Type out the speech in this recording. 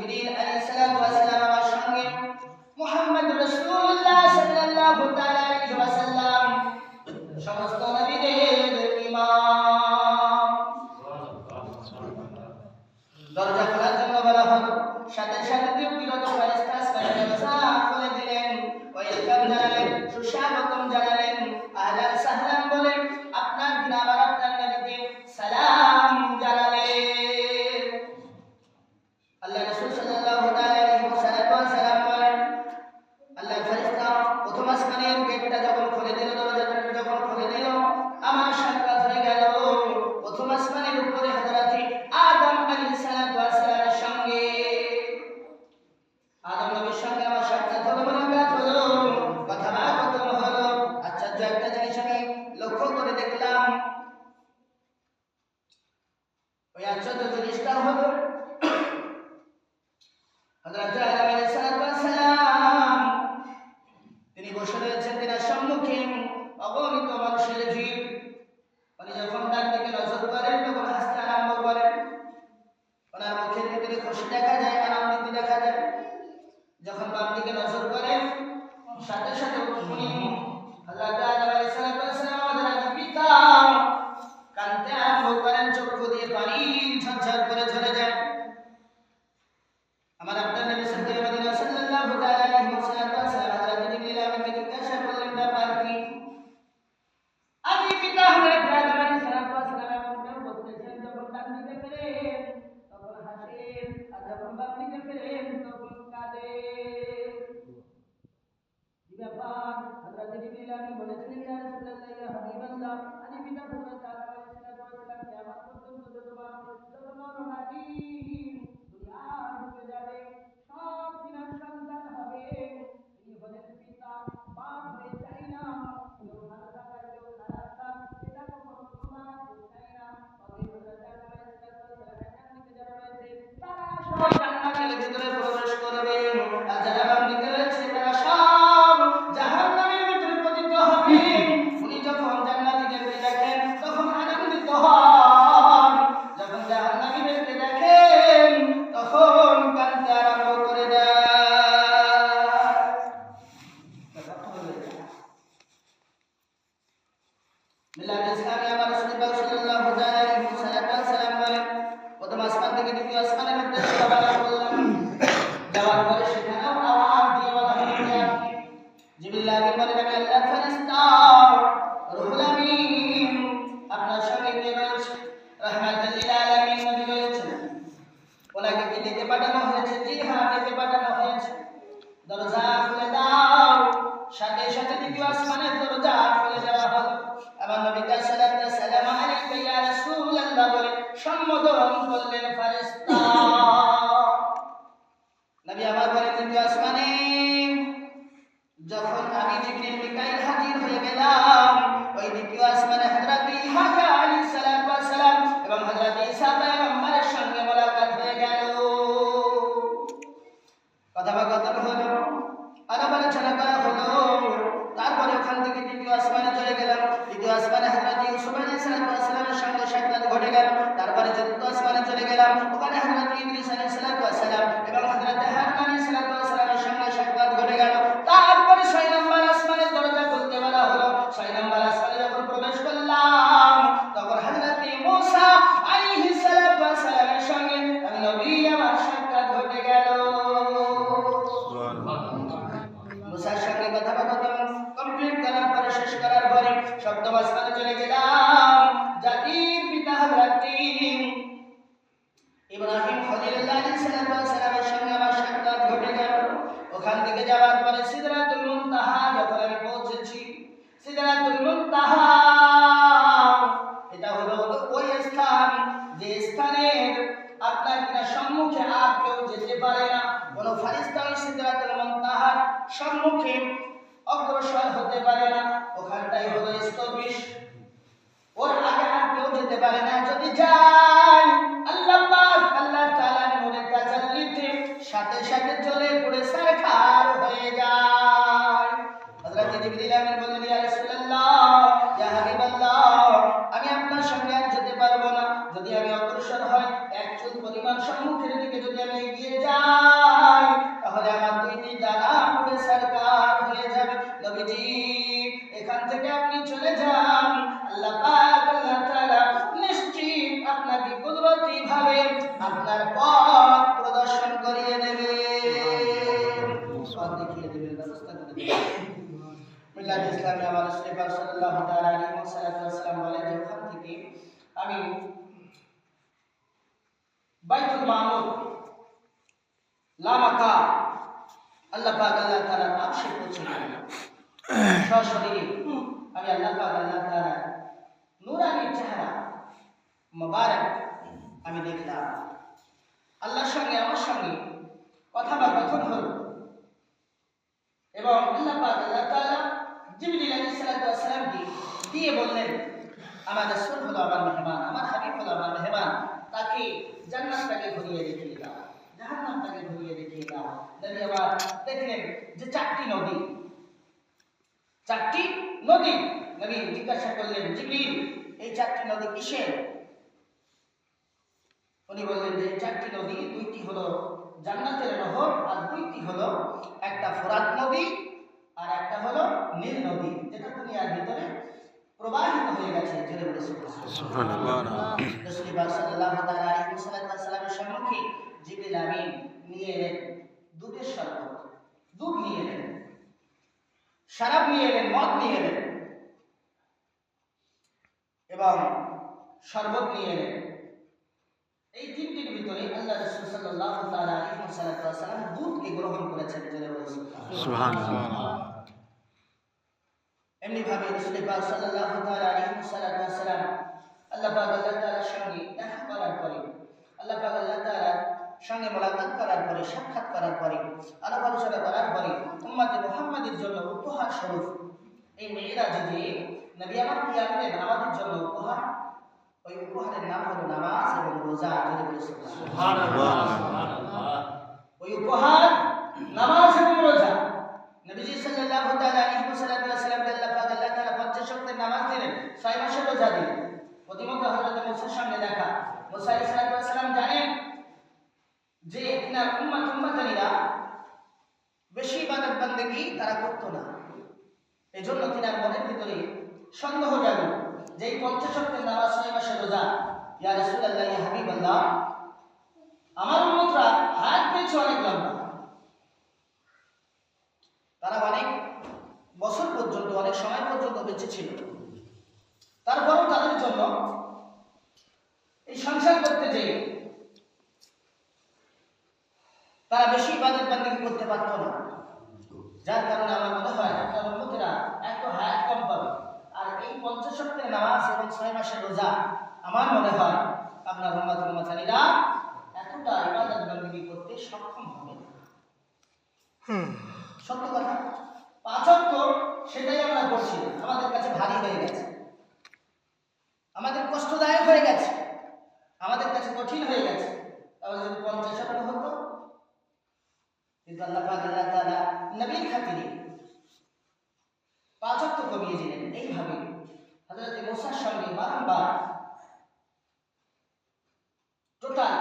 জিবরিল আলাইহিস সালাতু ওয়াস সালাম আমার সঙ্গে মুহাম্মদ রাসূলুল্লাহ সাল্লাল্লাহু তাআলা আলাইহি ওয়াসাল্লাম সমস্ত নবীদের ইমাম। দরজা খোলার জন্য বলা হলো, সাথে সাথে ব্যক্তিগত ফেরেশতা আসমানের দরজা খুলে দিলেন। ওয়েলকাম জানালেন, সুস্বাগতম জানালেন, আহলান সাহলান বলেন, আপনার দিন আবার আপনার নবীকে সালাম জানালেন। আল্লাহ রাসূল সাল্লাল্লাহু আলাইহি ওয়াসাল্লাম বলেন, আল্লাহর ফেরেশতা প্রথম আসমানের গেটটা যখন খুলে দিল, দরজাটা যখন খুলে দিল, আমার সাক্ষাৎ হয়ে গেল প্রথম আসমানের উপরে হযরত আদম আলাইহিস সালাতু ওয়াস সালামের সঙ্গে। আদম নবীর সঙ্গে আমার সাক্ষাৎ হলো, মুলাকাত হলো, কথাবার্তা হলো। আশ্চর্য একটা জিনিস আমি লক্ষ্য করে দেখলাম। ওই আশ্চর্য জিনিসটা হলো হযরত আদম আলাইহিস সালাতু ওয়াস সালাম তিনি বসে রয়েছেন, তিনার সম্মুখে অগণিত মানুষের ভিড়। উনি যখন তার দিকে নজর করেন তখন হাসতে আরম্ভ করেন। ওনার মুখের ভিতরে খুশি দেখা যায়, আনন্দিত দেখা যায়। যখন বাম দিকে নজর করেন সাথে সাথে উনি হযরত আদম আলাইহিস সালাতু ওয়াস সালাম আমাদের আদি পিতা কাঁদতে আরম্ভ করেন, চক্ষু দিয়ে পানি ঝরঝর করে ঝরে যায়। আমার আপনার নবী সাল্লাল্লাহু আলাইহি ওয়াসাল্লাম হযরত জিবরিল আমাকে জিজ্ঞাসা করলেন, ব্যাপার কি? আদি পিতা হযরত আদম আলাইহিস সালাতু ওয়াস সালাম আমাকে বলতেছেন, যখন ডান দিকে ফেরেন তখন হাসেন, আর যখন বাম দিকে ফেরেন তখন কাঁদেন। কি ব্যাপার? হযরত জিবরিল আমি বলেছিলেন, ইয়া রাসূলুল্লাহ, ইয়া হাবিবাল্লাহ, আদি পিতা হযরত আদম আলাইহিস সালাতু ওয়াস সালাম কিয়ামত পর্যন্ত যত নরনারী দুনিয়ার বুকে যাবে, সব তিনার সন্তান হবে। তিনি হলেন পিতা, বাপ হয়ে চাই না, কেউ ভালো থাকা কেউ খারাপ থাক, এটা কখনো তোমার চাই না। তবে হযরত আদম আলাইহিস সালাতু ওয়াস সালামের ডান দিকে যারা রয়েছে তারা সব জান্নাতের ভিতরে প্রবেশ করবে, আর যারা বাম দিকে রয়েছে তারা সব জাহান্নামের ভিতরে পতিত হবে। উনি যখন জান্নাতীদেরকে দেখেন তখন আনন্দিত হন, যখন জাহান্নামীদেরকে দেখেন তখন কাঁদতে আরম্ভ করে দেয়। মিলাদে ইসলামে আমার রাসূলুল্লাহ সাল্লাল্লাহু আলাইহি ওয়াসাল্লাম বলেন, প্রথম আসমান থেকে দ্বিতীয় আসমানের মধ্যে সবাই বললাম, যাওয়ার পরে সেখানেও আওয়াজ দিয়ে বলা হলো, জিবরিল আগে বলেন, আমি আল্লাহর ফেরেশতা রুহুল আমিন, আপনার সঙ্গে কে রয়েছে? রাহমাতুল লিল আলামিন নবী রয়েছে। ওনাকে কি ডেকে পাঠানো হয়েছে? জি হ্যাঁ, ডেকে পাঠানো হয়েছে। দরজা খুলে দাও। সাথে সাথে দ্বিতীয় আসমানের দরজা খুলে দেওয়া হলো। আমার নবী সাল্লাল্লাহু আলাইহি ওয়াসাল্লাম আলাইকা ইয়া রাসূলুল্লাহ বলে সম্বোধন করলেন ফেরেশতা। নবী আমার বলেন, দ্বিতীয় আসমানে যখন আমি জিবরিল মিকাইল হাজির হয়ে গেলাম, ওই দ্বিতীয় আসমানে হযরত ইসা আলাইহিস সালাতু ওয়াস সালাম এবং হযরত ঈসা পয়গম্বরের সঙ্গে মুলাকাত হয়ে গেল। কথাবার্তা হলো, আলাপ আলোচনা করা হলো। তারপরে ওখান থেকে দ্বিতীয় আসমানে চলে গেলাম। দ্বিতীয় আসমানে হযরত ইউসুফ আলাইহিস সালামের সঙ্গে সাক্ষাৎ ঘটে গেল। তারপরে চতুর্থ আসমানে চলে গেলাম, ওখানে হযরত ইদ্রিস আলাইহিস সালাম এবং হযরত হারুন আলাইহিস সালামের সঙ্গে সাক্ষাৎ ঘটে গেল। তারপরে 6 নম্বর আসমানের দরজা খুলতে বলা হলো। 6 নম্বর আসমানে যখন প্রবেশ করলাম তখন হযরত মূসা আলাইহিস সালামের সঙ্গে আমি নবী আমার সাক্ষাৎ ঘটে গেল। মুসার সঙ্গে কথাবার্তা কমপ্লিট করার পরে, শেষ করার পরে সপ্তম আসমানে চলে গেলাম। জাতির পিতা হযরত ইব্রাহিম খলিলুল্লাহ আলাইহিস সালামের সঙ্গে আমার সাক্ষাৎ ঘটে গেল। ওখান থেকে যাওয়ার পরে সিদরাতুল মুনতাহা যখন আমি পৌঁছেছি, সিদরাতুল মুনতাহা এটা হলো ওই স্থান যে স্থানের আপনার কিনা সম্মুখে আর কেউ যেতে পারে না, কোনো ফেরেশতা ওই সিদরাতুল মুনতাহার সম্মুখে অগ্রসর হতে পারে না। ওখানটাই হলো স্থবির, ওর আগে আর কেউ যেতে পারে না। যদি যায় আল্লাহ পাক আল্লাহ তাআলার নূরের তাজাল্লিতে সাথে সাথে জ্বলে পুড়ে ছারখার হয়ে যায়। হযরত জিবরিল আমিন বললেন, ইয়া রাসূলুল্লাহ, ইয়া হাবিবাল্লাহ, আমি আপনার সঙ্গে আর যেতে পারবো না। যদি আমি অগ্রসর হই, এক চুল পরিমাণ সম্মুখের দিকে যদি আমি এগিয়ে যাই আপনার পথ প্রদর্শন করিয়ে দেবে, পথ দেখিয়ে দেবে, ব্যবস্থা করে দেবে। মিল্লাত ইসলামে আমার রাসূল পাক সাল্লাল্লাহু তাআলা আলাইহি ওয়াসাল্লাম বলেন যে ওখান থেকে আমি বাইতুল মামুর লামাকা আল্লাহ পাক আল্লাহ তাআলা আরশে পৌঁছে গেলাম। সশরীরে আমি আল্লাহ পাক আল্লাহ তাআলা নূরানি চেহারা মুবারক আমি দেখলাম। আল্লাহর সঙ্গে আমার সঙ্গে কথা বা কথন হলো এবং আল্লাহ পাক আল্লাহ তাআলা জিবরিল আলাইহিস সালামকে দিয়ে বললেন, আমার রাসূল হলো আমার মেহমান, আমার হাবিব হলো আমার মেহমান, তাকে জান্নাতটাকে ঘুরিয়ে দেখিয়ে দাও, জাহান্নামটাকে ঘুরিয়ে দেখিয়ে দাও। নবী আবার দেখলেন যে চারটি নদী, নবী জিজ্ঞাসা করলেন, জিবরিল এই চারটি নদী কিসের? উনি বললেন যে চারটি নদী, দুইটি হলো জান্নাতের নহর আর দুইটি হলো একটা ফোরাত নদী আর একটা হলো নীল নদী, যেটা দুনিয়ার ভিতরে প্রবাহিত হয়ে গেছে। জোরে বলে সুবহানাল্লাহ। রাসূল পাক সাল্লাল্লাহু তাআলা আলাইহি ওয়াসাল্লামের সম্মুখে জিবরিল আমিন নিয়ে এলেন দুধের শরবত, দুধ নিয়ে এলেন, শরাব নিয়ে এলেন, মদ নিয়ে এলেন এবং শরবত নিয়ে এলেন। এই তিনটির ভিতরে আল্লাহ রাসূল সাল্লাল্লাহু তাআলা আলাইহি ওয়াসাল্লাম দুধকে গ্রহণ করেছেন। জোরে বলে সুবহানাল্লাহ। এমনি ভাবে রাসূল পাক সাল্লাল্লাহু তাআলা আলাইহি ওয়াসাল্লাম আল্লাহ পাক আল্লাহ তাআলার সঙ্গে দেখা করার পরে, আল্লাহ পাক আল্লাহ তাআলার সঙ্গে মোলাকাত করার পরে, সাক্ষাৎ করার পরে, আলাপ আলোচনা করার পরে উম্মতে মুহাম্মাদের জন্য উপহার স্বরূপ এই মিরাজে যে নবী আমার কি আনলেন আমাদের জন্য উপহার, ওই উপহারের নাম হলো নামাজ এবং রোজা। জোরে বলে সুবহানাল্লাহ। ওই উপহার নামাজ এবং রোজা। নবীজি সাল্লাল্লাহু তাআলা আলাইহি ওয়াসাল্লামকে আল্লাহ পাক আল্লাহ তাআলা 50 ওয়াক্তের নামাজ দিলেন, 6 মাসের রোজা দিলেন। প্রতিমত হযরত মুসার সঙ্গে দেখা, মুসা আলাইহিস সালাম জানেন যে তিনার উম্মতানিরা বেশি ইবাদত বান্দেগী তারা করত না, এজন্য তিনার মনের ভিতরে সন্দেহ জাগলো যে এই 50 ওয়াক্তের নামাজ, 6 মাসের রোজা, ইয়া রাসূলুল্লাহ, ইয়া হাবিবাল্লাহ, আমার উম্মতরা হায়াত পেয়েছে অনেক লম্বা, তারা অনেক বছর পর্যন্ত, অনেক সময় পর্যন্ত বেঁচে ছিল, তারপরও তাদের জন্য এই সংসার করতে যেয়ে তারা বেশি ইবাদত বান্দেগী করতে পারত না, যার কারণে আমার মনে হয় আপনার উম্মতেরা এত হায়াত কম পাবে। আর এই 50 ওয়াক্তের নামাজ এবং 6 মাসের রোজা আমার মনে হয় আপনার উম্মতানিরা এতটা ইবাদত বান্দেগী করতে সক্ষম হবে না। সত্য কথা, 5 ওয়াক্ত সেটাই আমরা করছি, আমাদের কাছে ভারী হয়ে গেছে, আমাদের কষ্টদায়ক হয়ে গেছে, আমাদের কাছে কঠিন হয়ে গেছে। তাহলে যদি 50 ওয়াক্ত হতো, কিন্তু আল্লাহ পাক আল্লাহ তাআলা নবীর খাতিরে 5 ওয়াক্ত কমিয়ে দিলেন। এইভাবে হযরত মুসার সঙ্গে বারবার টোটাল